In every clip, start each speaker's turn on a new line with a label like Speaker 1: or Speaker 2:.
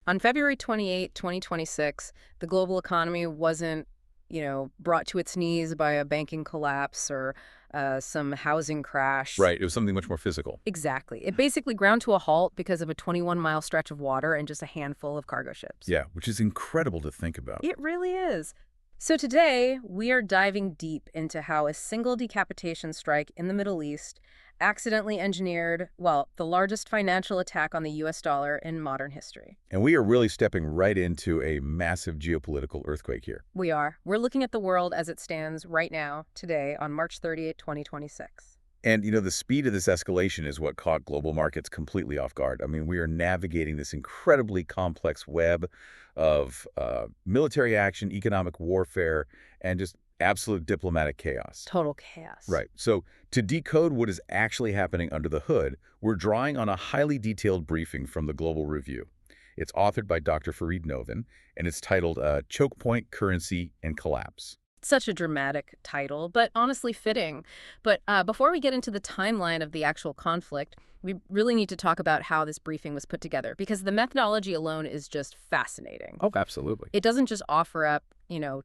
Speaker 1: On February 28, 2026, the global economy wasn't, brought to its knees by a banking collapse or some housing crash.
Speaker 2: Right. It was something much more physical.
Speaker 1: Exactly. It basically ground to a halt because of a 21-mile stretch of water and just a handful of cargo ships.
Speaker 2: Yeah, which is incredible to think about.
Speaker 1: It really is. So today, we are diving deep into how a single decapitation strike in the Middle East accidentally engineered, well, the largest financial attack on the US dollar in modern history.
Speaker 2: And we are really stepping right into a massive geopolitical earthquake here.
Speaker 1: We are. We're looking at the world as it stands right now, today, on March 30th, 2026.
Speaker 2: And, the speed of this escalation is what caught global markets completely off guard. I mean, we are navigating this incredibly complex web of military action, economic warfare, and just absolute diplomatic chaos.
Speaker 1: Total chaos.
Speaker 2: Right. So to decode what is actually happening under the hood, we're drawing on a highly detailed briefing from the Global Review. It's authored by Dr. Fareed Novin, and it's titled Choke Point, Currency, and Collapse.
Speaker 1: Such a dramatic title, but honestly fitting. But before we get into the timeline of the actual conflict, we really need to talk about how this briefing was put together, because the methodology alone is just fascinating.
Speaker 2: Oh, absolutely.
Speaker 1: It doesn't just offer up,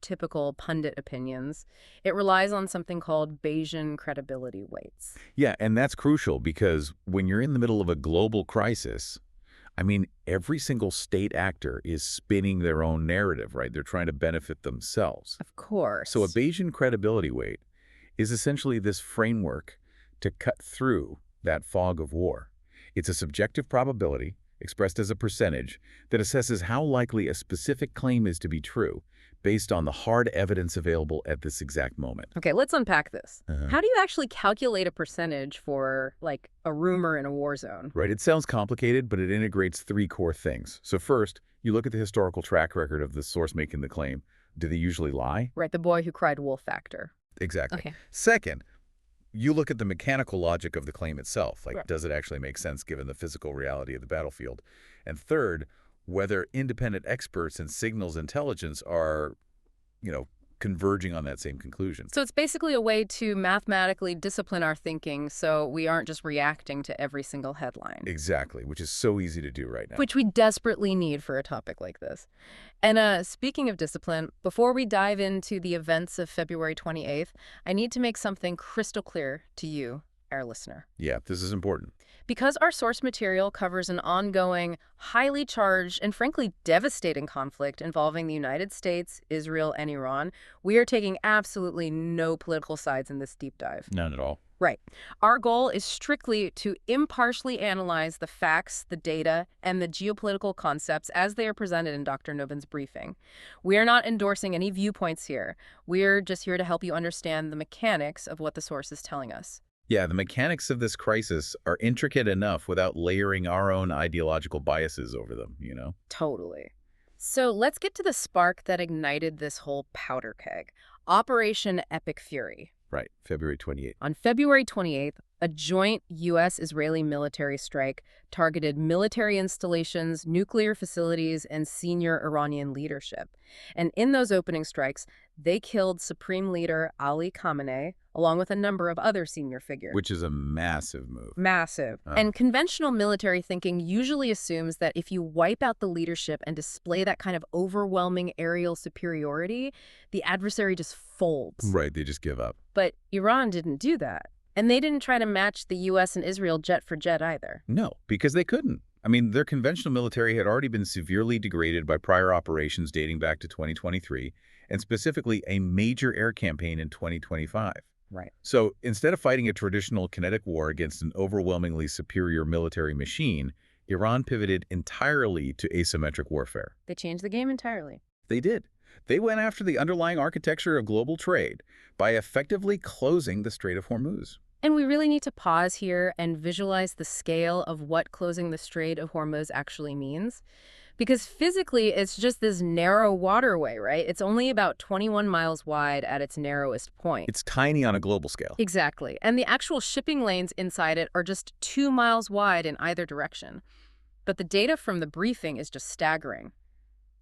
Speaker 1: typical pundit opinions. It relies on something called Bayesian credibility weights.
Speaker 2: Yeah, and that's crucial because when you're in the middle of a global crisis, I mean, every single state actor is spinning their own narrative, right? They're trying to benefit themselves.
Speaker 1: Of course.
Speaker 2: So a Bayesian credibility weight is essentially this framework to cut through that fog of war. It's a subjective probability, expressed as a percentage, that assesses how likely a specific claim is to be true based on the hard evidence available at this exact moment.
Speaker 1: Okay, let's unpack this.
Speaker 2: Uh-huh.
Speaker 1: How do you actually calculate a percentage for, like, a rumor in a war zone?
Speaker 2: Right, it sounds complicated, but it integrates three core things. So first, you look at the historical track record of the source making the claim. Do they usually lie?
Speaker 1: Right, the boy who cried wolf factor.
Speaker 2: Exactly.
Speaker 1: Okay.
Speaker 2: Second, you look at the mechanical logic of the claim itself. Like,
Speaker 1: Right.
Speaker 2: does it actually make sense given the physical reality of the battlefield? And third, whether independent experts and signals intelligence are, converging on that same conclusion.
Speaker 1: So it's basically a way to mathematically discipline our thinking so we aren't just reacting to every single headline.
Speaker 2: Exactly, which is so easy to do right now.
Speaker 1: Which we desperately need for a topic like this. And speaking of discipline, before we dive into the events of February 28th, I need to make something crystal clear to you, our listener.
Speaker 2: Yeah, this is important.
Speaker 1: Because our source material covers an ongoing, highly charged, and frankly devastating conflict involving the United States, Israel, and Iran, we are taking absolutely no political sides in this deep dive.
Speaker 2: None at all.
Speaker 1: Right. Our goal is strictly to impartially analyze the facts, the data, and the geopolitical concepts as they are presented in Dr. Novin's briefing. We are not endorsing any viewpoints here. We're just here to help you understand the mechanics of what the source is telling us.
Speaker 2: Yeah, the mechanics of this crisis are intricate enough without layering our own ideological biases over them.
Speaker 1: Totally. So let's get to the spark that ignited this whole powder keg. Operation Epic Fury.
Speaker 2: Right, February 28th.
Speaker 1: On February 28th, a joint U.S.-Israeli military strike targeted military installations, nuclear facilities, and senior Iranian leadership. And in those opening strikes, they killed Supreme Leader Ali Khamenei, along with a number of other senior figures.
Speaker 2: Which is a massive move.
Speaker 1: Massive. And conventional military thinking usually assumes that if you wipe out the leadership and display that kind of overwhelming aerial superiority, the adversary just folds.
Speaker 2: Right, they just give up.
Speaker 1: But Iran didn't do that. And they didn't try to match the U.S. and Israel jet for jet either.
Speaker 2: No, because they couldn't. I mean, their conventional military had already been severely degraded by prior operations dating back to 2023, and specifically a major air campaign in 2025.
Speaker 1: Right.
Speaker 2: So instead of fighting a traditional kinetic war against an overwhelmingly superior military machine, Iran pivoted entirely to asymmetric warfare.
Speaker 1: They changed the game entirely.
Speaker 2: They did. They went after the underlying architecture of global trade by effectively closing the Strait of Hormuz.
Speaker 1: And we really need to pause here and visualize the scale of what closing the Strait of Hormuz actually means. Because physically, it's just this narrow waterway, right? It's only about 21 miles wide at its narrowest point.
Speaker 2: It's tiny on a global scale.
Speaker 1: Exactly. And the actual shipping lanes inside it are just 2 miles wide in either direction. But the data from the briefing is just staggering.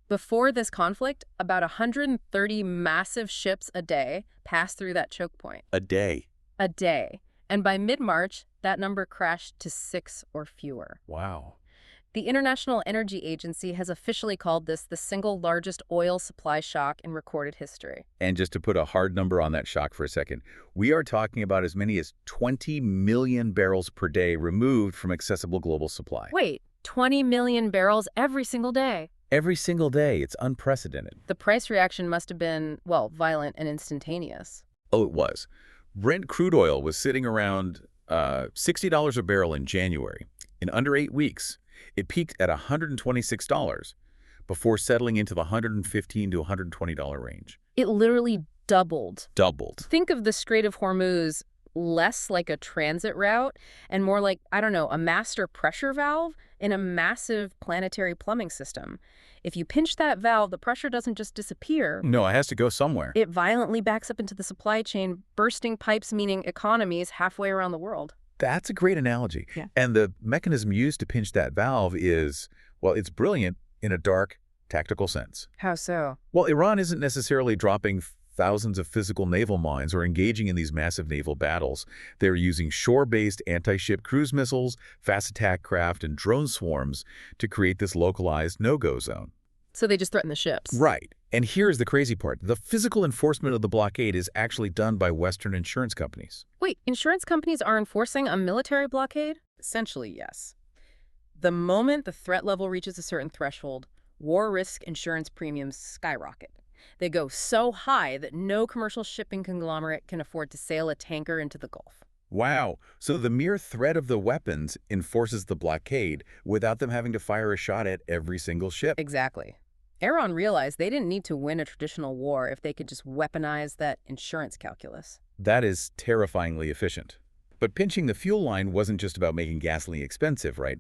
Speaker 1: Before this conflict, about 130 massive ships a day passed through that choke point.
Speaker 2: A day.
Speaker 1: A day. And by mid-March, that number crashed to 6 or fewer.
Speaker 2: Wow.
Speaker 1: The International Energy Agency has officially called this the single largest oil supply shock in recorded history.
Speaker 2: And just to put a hard number on that shock for a second, we are talking about as many as 20 million barrels per day removed from accessible global supply.
Speaker 1: Wait, 20 million barrels every single day.
Speaker 2: Every single day, it's unprecedented.
Speaker 1: The price reaction must have been, well, violent and instantaneous.
Speaker 2: Oh, it was. Brent crude oil was sitting around $60 a barrel in January. In under 8 weeks, it peaked at $126 before settling into the $115 to $120 range.
Speaker 1: It literally doubled.
Speaker 2: Doubled.
Speaker 1: Think of the Strait of Hormuz less like a transit route and more like, I don't know, a master pressure valve in a massive planetary plumbing system. If you pinch that valve, the pressure doesn't just disappear.
Speaker 2: No, it has to go somewhere.
Speaker 1: It violently backs up into the supply chain, bursting pipes, meaning economies halfway around the world.
Speaker 2: That's a great analogy.
Speaker 1: Yeah.
Speaker 2: And the mechanism used to pinch that valve is, well, it's brilliant in a dark, tactical sense.
Speaker 1: How so?
Speaker 2: Well, Iran isn't necessarily dropping thousands of physical naval mines or engaging in these massive naval battles. They're using shore-based anti-ship cruise missiles, fast attack craft, and drone swarms to create this localized no-go zone.
Speaker 1: So they just threaten the ships.
Speaker 2: Right. And here's the crazy part. The physical enforcement of the blockade is actually done by Western insurance companies.
Speaker 1: Wait, insurance companies are enforcing a military blockade? Essentially, yes. The moment the threat level reaches a certain threshold, war risk insurance premiums skyrocket. They go so high that no commercial shipping conglomerate can afford to sail a tanker into the Gulf.
Speaker 2: Wow. So the mere threat of the weapons enforces the blockade without them having to fire a shot at every single ship.
Speaker 1: Exactly. Iran realized they didn't need to win a traditional war if they could just weaponize that insurance calculus.
Speaker 2: That is terrifyingly efficient. But pinching the fuel line wasn't just about making gasoline expensive, right?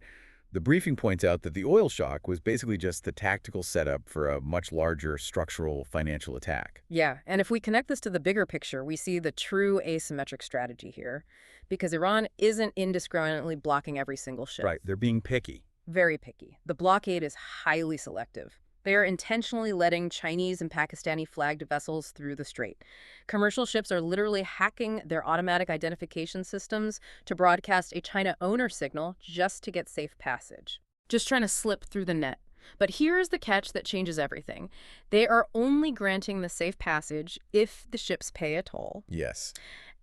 Speaker 2: The briefing points out that the oil shock was basically just the tactical setup for a much larger structural financial attack.
Speaker 1: Yeah, and if we connect this to the bigger picture, we see the true asymmetric strategy here, because Iran isn't indiscriminately blocking every single ship.
Speaker 2: Right, they're being picky.
Speaker 1: Very picky. The blockade is highly selective. They are intentionally letting Chinese and Pakistani flagged vessels through the strait. Commercial ships are literally hacking their automatic identification systems to broadcast a China owner signal just to get safe passage. Just trying to slip through the net. But here's the catch that changes everything. They are only granting the safe passage if the ships pay a toll.
Speaker 2: Yes.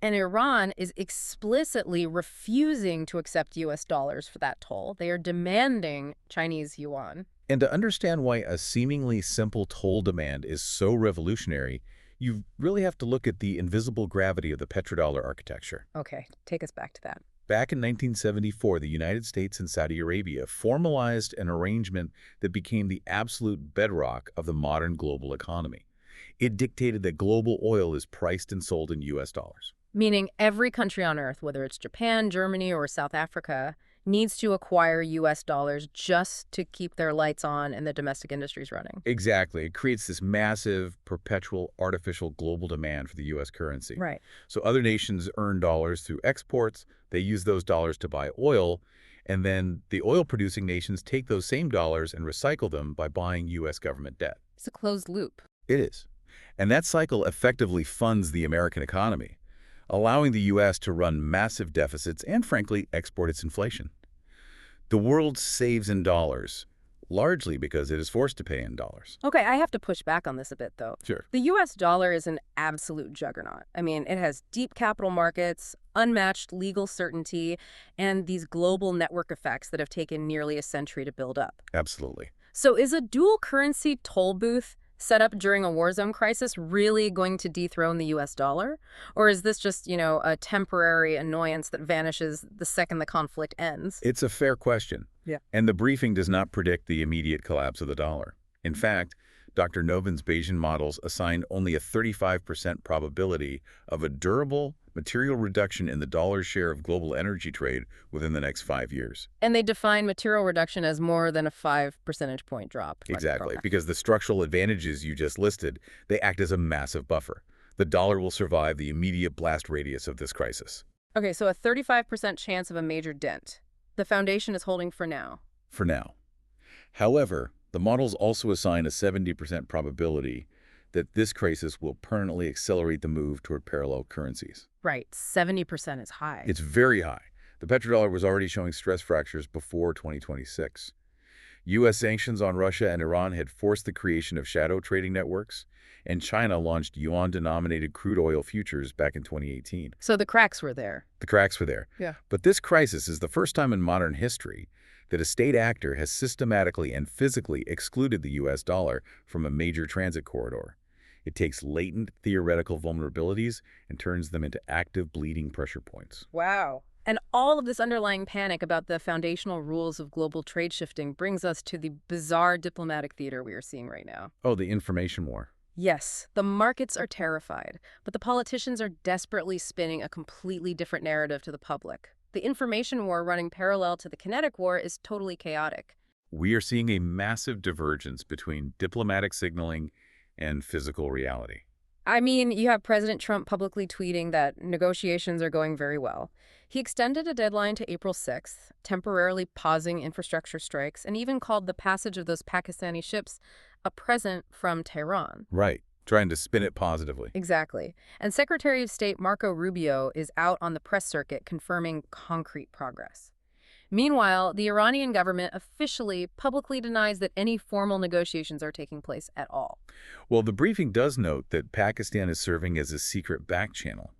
Speaker 1: And Iran is explicitly refusing to accept U.S. dollars for that toll. They are demanding Chinese yuan.
Speaker 2: And to understand why a seemingly simple toll demand is so revolutionary, you really have to look at the invisible gravity of the petrodollar architecture.
Speaker 1: Okay, take us back to that.
Speaker 2: Back in 1974, the United States and Saudi Arabia formalized an arrangement that became the absolute bedrock of the modern global economy. It dictated that global oil is priced and sold in U.S. dollars.
Speaker 1: Meaning every country on Earth, whether it's Japan, Germany, or South Africa, needs to acquire U.S. dollars just to keep their lights on and the domestic industries running.
Speaker 2: Exactly. It creates this massive, perpetual, artificial global demand for the U.S. currency.
Speaker 1: Right.
Speaker 2: So other nations earn dollars through exports. They use those dollars to buy oil. And then the oil-producing nations take those same dollars and recycle them by buying U.S. government debt.
Speaker 1: It's a closed loop.
Speaker 2: It is. And that cycle effectively funds the American economy, allowing the U.S. to run massive deficits and, frankly, export its inflation. The world saves in dollars, largely because it is forced to pay in dollars.
Speaker 1: Okay, I have to push back on this a bit, though.
Speaker 2: Sure.
Speaker 1: The U.S. dollar is an absolute juggernaut. I mean, it has deep capital markets, unmatched legal certainty, and these global network effects that have taken nearly a century to build up.
Speaker 2: Absolutely.
Speaker 1: So is a dual currency toll booth set up during a war zone crisis really going to dethrone the U.S. dollar? Or is this just, a temporary annoyance that vanishes the second the conflict ends?
Speaker 2: It's a fair question.
Speaker 1: Yeah.
Speaker 2: And the briefing does not predict the immediate collapse of the dollar. In fact, Dr. Novin's Bayesian models assign only a 35% probability of a durable material reduction in the dollar's share of global energy trade within the next 5 years.
Speaker 1: And they define material reduction as more than a 5 percentage point drop.
Speaker 2: Exactly, because the structural advantages you just listed, they act as a massive buffer. The dollar will survive the immediate blast radius of this crisis.
Speaker 1: Okay, so a 35% chance of a major dent. The foundation is holding for now.
Speaker 2: For now. However, the models also assign a 70% probability that this crisis will permanently accelerate the move toward parallel currencies.
Speaker 1: Right, 70% is high.
Speaker 2: It's very high. The petrodollar was already showing stress fractures before 2026. U.S. sanctions on Russia and Iran had forced the creation of shadow trading networks, and China launched yuan-denominated crude oil futures back in 2018.
Speaker 1: So the cracks were there.
Speaker 2: The cracks were there.
Speaker 1: Yeah.
Speaker 2: But this crisis is the first time in modern history that a state actor has systematically and physically excluded the U.S. dollar from a major transit corridor. It takes latent theoretical vulnerabilities and turns them into active bleeding pressure points.
Speaker 1: Wow. And all of this underlying panic about the foundational rules of global trade shifting brings us to the bizarre diplomatic theater we are seeing right now.
Speaker 2: Oh, the information war.
Speaker 1: Yes, the markets are terrified, but the politicians are desperately spinning a completely different narrative to the public. The information war running parallel to the kinetic war is totally chaotic.
Speaker 2: We are seeing a massive divergence between diplomatic signaling and physical reality.
Speaker 1: I mean, you have President Trump publicly tweeting that negotiations are going very well. He extended a deadline to April 6th, temporarily pausing infrastructure strikes, and even called the passage of those Pakistani ships a present from Tehran.
Speaker 2: Right, trying to spin it positively.
Speaker 1: Exactly. And Secretary of State Marco Rubio is out on the press circuit confirming concrete progress. Meanwhile, the Iranian government officially publicly denies that any formal negotiations are taking place at all.
Speaker 2: Well, the briefing does note that Pakistan is serving as a secret back channel.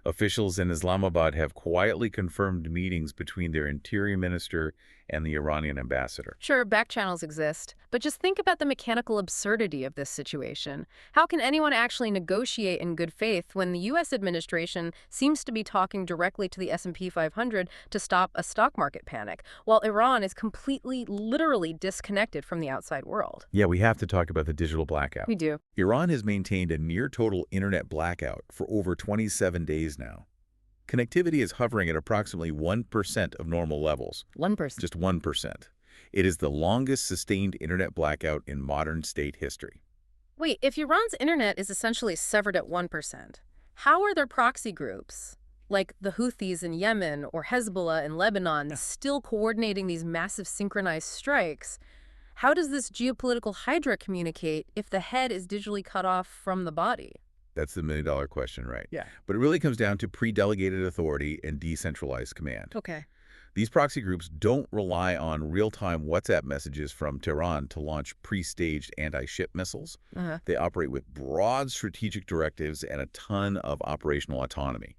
Speaker 2: Officials in Islamabad have quietly confirmed meetings between their interior minister and the Iranian ambassador.
Speaker 1: Sure, back channels exist, but just think about the mechanical absurdity of this situation. How can anyone actually negotiate in good faith when the U.S. administration seems to be talking directly to the S&P 500 to stop a stock market panic, while Iran is completely, literally disconnected from the outside world?
Speaker 2: Yeah, we have to talk about the digital blackout.
Speaker 1: We do.
Speaker 2: Iran has maintained a near-total internet blackout for over 27 days now. Connectivity is hovering at approximately 1% of normal levels.
Speaker 1: 1%.
Speaker 2: Just 1%. It is the longest sustained internet blackout in modern state history.
Speaker 1: Wait, if Iran's internet is essentially severed at 1%, how are their proxy groups, like the Houthis in Yemen or Hezbollah in Lebanon, still coordinating these massive synchronized strikes? How does this geopolitical hydra communicate if the head is digitally cut off from the body?
Speaker 2: That's the million-dollar question, right?
Speaker 1: Yeah.
Speaker 2: But it really comes down to pre-delegated authority and decentralized command.
Speaker 1: Okay.
Speaker 2: These proxy groups don't rely on real-time WhatsApp messages from Tehran to launch pre-staged anti-ship missiles. They operate with broad strategic directives and a ton of operational autonomy.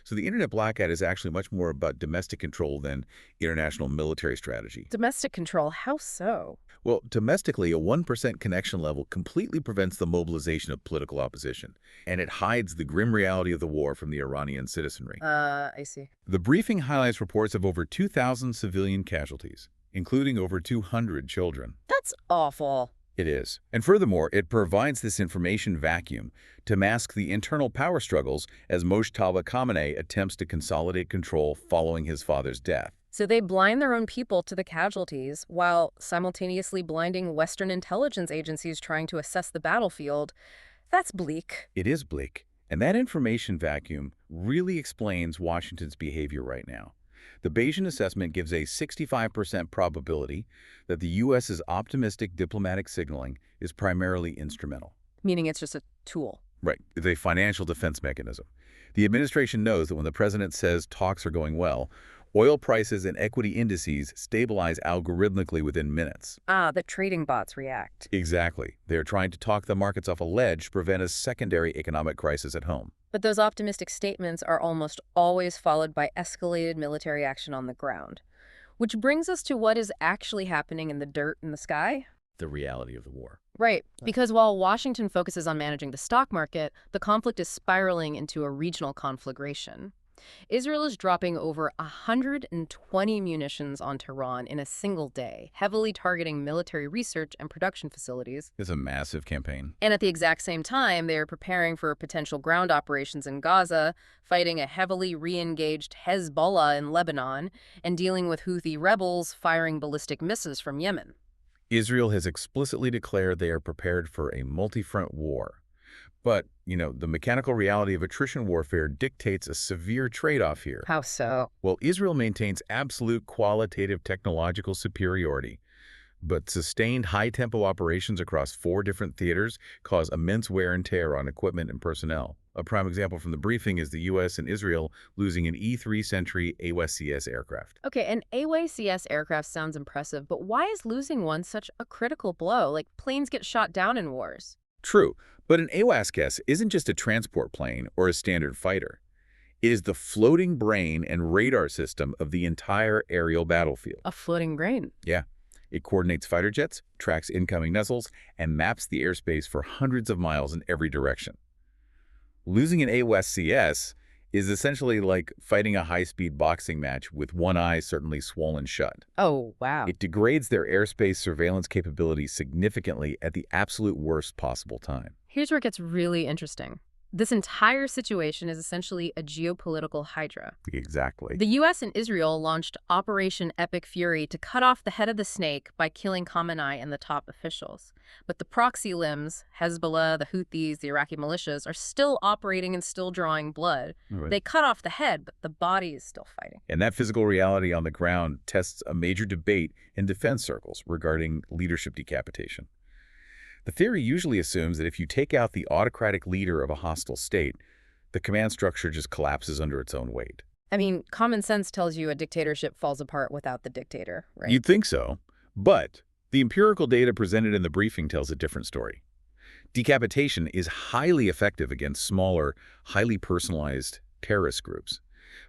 Speaker 2: So the internet blackout is actually much more about domestic control than international military strategy.
Speaker 1: Domestic control, how so?
Speaker 2: Well, domestically, a 1% connection level completely prevents the mobilization of political opposition, and it hides the grim reality of the war from the Iranian citizenry.
Speaker 1: I see.
Speaker 2: The briefing highlights reports of over 2,000 civilian casualties, including over 200 children.
Speaker 1: That's awful.
Speaker 2: It is. And furthermore, it provides this information vacuum to mask the internal power struggles as Mojtaba Khamenei attempts to consolidate control following his father's death.
Speaker 1: So they blind their own people to the casualties while simultaneously blinding Western intelligence agencies trying to assess the battlefield. That's bleak.
Speaker 2: It is bleak. And that information vacuum really explains Washington's behavior right now. The Bayesian assessment gives a 65% probability that the U.S.'s optimistic diplomatic signaling is primarily instrumental.
Speaker 1: Meaning it's just a tool.
Speaker 2: Right. It's a financial defense mechanism. The administration knows that when the president says talks are going well, oil prices and equity indices stabilize algorithmically within minutes.
Speaker 1: The trading bots react.
Speaker 2: Exactly. They're trying to talk the markets off a ledge to prevent a secondary economic crisis at home.
Speaker 1: But those optimistic statements are almost always followed by escalated military action on the ground. Which brings us to what is actually happening in the dirt in the sky.
Speaker 2: The reality of the war.
Speaker 1: Right, because while Washington focuses on managing the stock market, the conflict is spiraling into a regional conflagration. Israel is dropping over 120 munitions on Tehran in a single day, heavily targeting military research and production facilities.
Speaker 2: It's a massive campaign.
Speaker 1: And at the exact same time, they are preparing for potential ground operations in Gaza, fighting a heavily re-engaged Hezbollah in Lebanon, and dealing with Houthi rebels firing ballistic missiles from Yemen.
Speaker 2: Israel has explicitly declared they are prepared for a multi-front war. But, the mechanical reality of attrition warfare dictates a severe trade-off here.
Speaker 1: How so?
Speaker 2: Well, Israel maintains absolute qualitative technological superiority. But sustained high-tempo operations across 4 different theaters cause immense wear and tear on equipment and personnel. A prime example from the briefing is the U.S. and Israel losing an E-3 Sentry AWACS aircraft.
Speaker 1: Okay, an AWACS aircraft sounds impressive, but why is losing one such a critical blow? Like, planes get shot down in wars.
Speaker 2: True, but an AWACS isn't just a transport plane or a standard fighter. It is the floating brain and radar system of the entire aerial battlefield.
Speaker 1: A floating brain.
Speaker 2: Yeah. It coordinates fighter jets, tracks incoming missiles, and maps the airspace for hundreds of miles in every direction. Losing an AWACS is essentially like fighting a high-speed boxing match with one eye certainly swollen shut.
Speaker 1: Oh, wow.
Speaker 2: It degrades their airspace surveillance capabilities significantly at the absolute worst possible time.
Speaker 1: Here's where it gets really interesting. This entire situation is essentially a geopolitical hydra.
Speaker 2: Exactly.
Speaker 1: The U.S. and Israel launched Operation Epic Fury to cut off the head of the snake by killing Khamenei and the top officials. But the proxy limbs, Hezbollah, the Houthis, the Iraqi militias, are still operating and still drawing blood.
Speaker 2: Right.
Speaker 1: They cut off the head, but the body is still fighting.
Speaker 2: And that physical reality on the ground tests a major debate in defense circles regarding leadership decapitation. The theory usually assumes that if you take out the autocratic leader of a hostile state, the command structure just collapses under its own weight.
Speaker 1: I mean, common sense tells you a dictatorship falls apart without the dictator, right?
Speaker 2: You'd think so, but the empirical data presented in the briefing tells a different story. Decapitation is highly effective against smaller, highly personalized terrorist groups.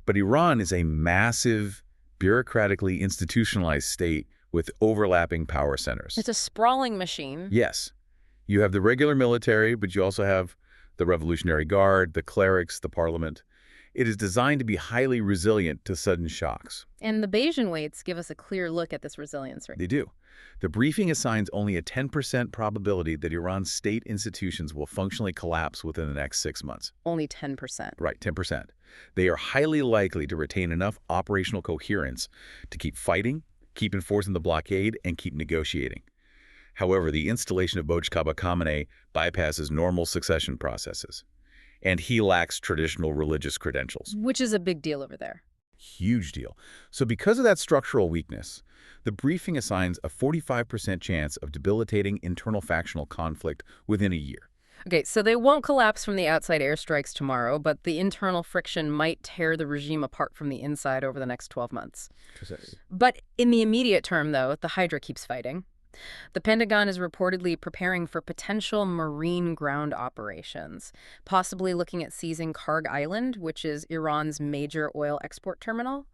Speaker 2: But Iran is a massive, bureaucratically institutionalized state with overlapping power centers.
Speaker 1: It's a sprawling machine.
Speaker 2: Yes. You have the regular military, but you also have the Revolutionary Guard, the clerics, the parliament. It is designed to be highly resilient to sudden shocks.
Speaker 1: And the Bayesian weights give us a clear look at this resilience rate.
Speaker 2: They do. The briefing assigns only a 10% probability that Iran's state institutions will functionally collapse within the next 6 months.
Speaker 1: Only 10%.
Speaker 2: Right, 10%. They are highly likely to retain enough operational coherence to keep fighting, keep enforcing the blockade, and keep negotiating. However, the installation of Mojtaba Khamenei bypasses normal succession processes, and he lacks traditional religious credentials.
Speaker 1: Which is a big deal over there.
Speaker 2: Huge deal. So because of that structural weakness, the briefing assigns a 45% chance of debilitating internal factional conflict within a year.
Speaker 1: Okay, so they won't collapse from the outside airstrikes tomorrow, but the internal friction might tear the regime apart from the inside over the next 12 months. But in the immediate term, though, the Hydra keeps fighting. The Pentagon is reportedly preparing for potential marine ground operations, possibly looking at seizing Karg Island, which is Iran's major oil export terminal.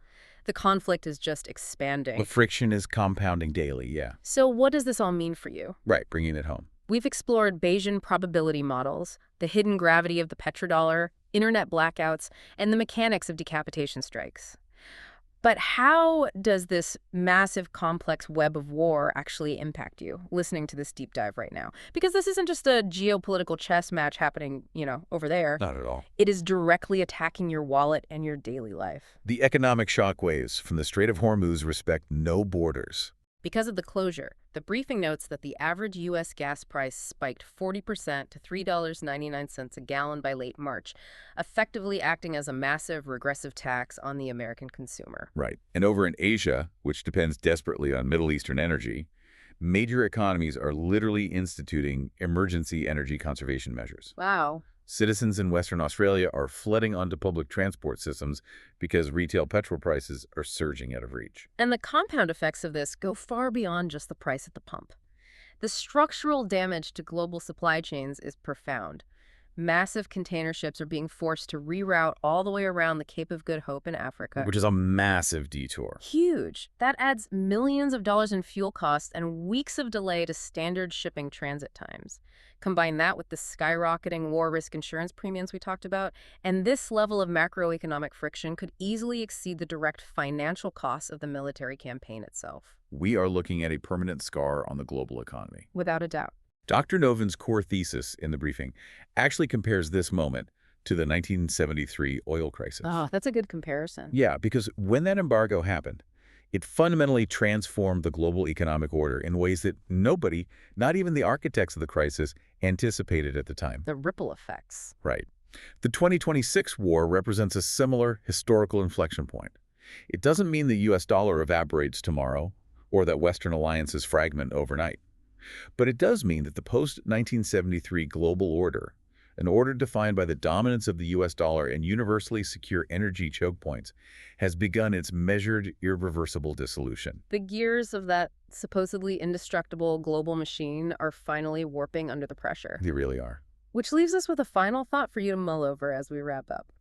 Speaker 1: The conflict is just expanding.
Speaker 2: The friction is compounding daily, yeah.
Speaker 1: So what does this all mean for you?
Speaker 2: Right, bringing it home.
Speaker 1: We've explored Bayesian probability models, the hidden gravity of the petrodollar, internet blackouts, and the mechanics of decapitation strikes. But how does this massive, complex web of war actually impact you, listening to this deep dive right now? Because this isn't just a geopolitical chess match happening, over there.
Speaker 2: Not at all.
Speaker 1: It is directly attacking your wallet and your daily life.
Speaker 2: The economic shockwaves from the Strait of Hormuz respect no borders.
Speaker 1: Because of the closure, the briefing notes that the average U.S. gas price spiked 40% to $3.99 a gallon by late March, effectively acting as a massive regressive tax on the American consumer.
Speaker 2: Right. And over in Asia, which depends desperately on Middle Eastern energy, major economies are literally instituting emergency energy conservation measures.
Speaker 1: Wow.
Speaker 2: Citizens in Western Australia are flooding onto public transport systems because retail petrol prices are surging out of reach.
Speaker 1: And the compound effects of this go far beyond just the price at the pump. The structural damage to global supply chains is profound. Massive container ships are being forced to reroute all the way around the Cape of Good Hope in Africa.
Speaker 2: Which is a massive detour.
Speaker 1: Huge. That adds millions of dollars in fuel costs and weeks of delay to standard shipping transit times. Combine that with the skyrocketing war risk insurance premiums we talked about, and this level of macroeconomic friction could easily exceed the direct financial costs of the military campaign itself.
Speaker 2: We are looking at a permanent scar on the global economy.
Speaker 1: Without a doubt.
Speaker 2: Dr. Novin's core thesis in the briefing actually compares this moment to the 1973 oil crisis.
Speaker 1: Oh, that's a good comparison.
Speaker 2: Yeah, because when that embargo happened, it fundamentally transformed the global economic order in ways that nobody, not even the architects of the crisis, anticipated at the time.
Speaker 1: The ripple effects.
Speaker 2: Right. The 2026 war represents a similar historical inflection point. It doesn't mean the U.S. dollar evaporates tomorrow or that Western alliances fragment overnight. But it does mean that the post-1973 global order, an order defined by the dominance of the U.S. dollar and universally secure energy choke points, has begun its measured, irreversible dissolution.
Speaker 1: The gears of that supposedly indestructible global machine are finally warping under the pressure.
Speaker 2: They really are.
Speaker 1: Which leaves us with a final thought for you to mull over as we wrap up.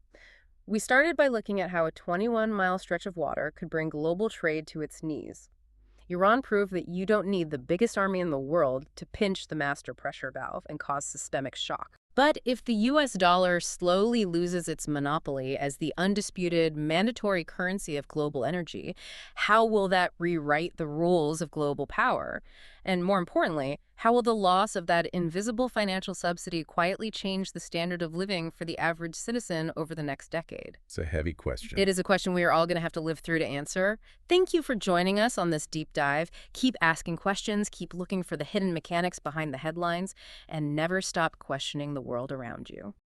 Speaker 1: We started by looking at how a 21-mile stretch of water could bring global trade to its knees. Iran proved that you don't need the biggest army in the world to pinch the master pressure valve and cause systemic shock. But if the U.S. dollar slowly loses its monopoly as the undisputed mandatory currency of global energy, how will that rewrite the rules of global power? And more importantly, how will the loss of that invisible financial subsidy quietly change the standard of living for the average citizen over the next decade?
Speaker 2: It's a heavy question.
Speaker 1: It is a question we are all going to have to live through to answer. Thank you for joining us on this deep dive. Keep asking questions, keep looking for the hidden mechanics behind the headlines, and never stop questioning the world around you.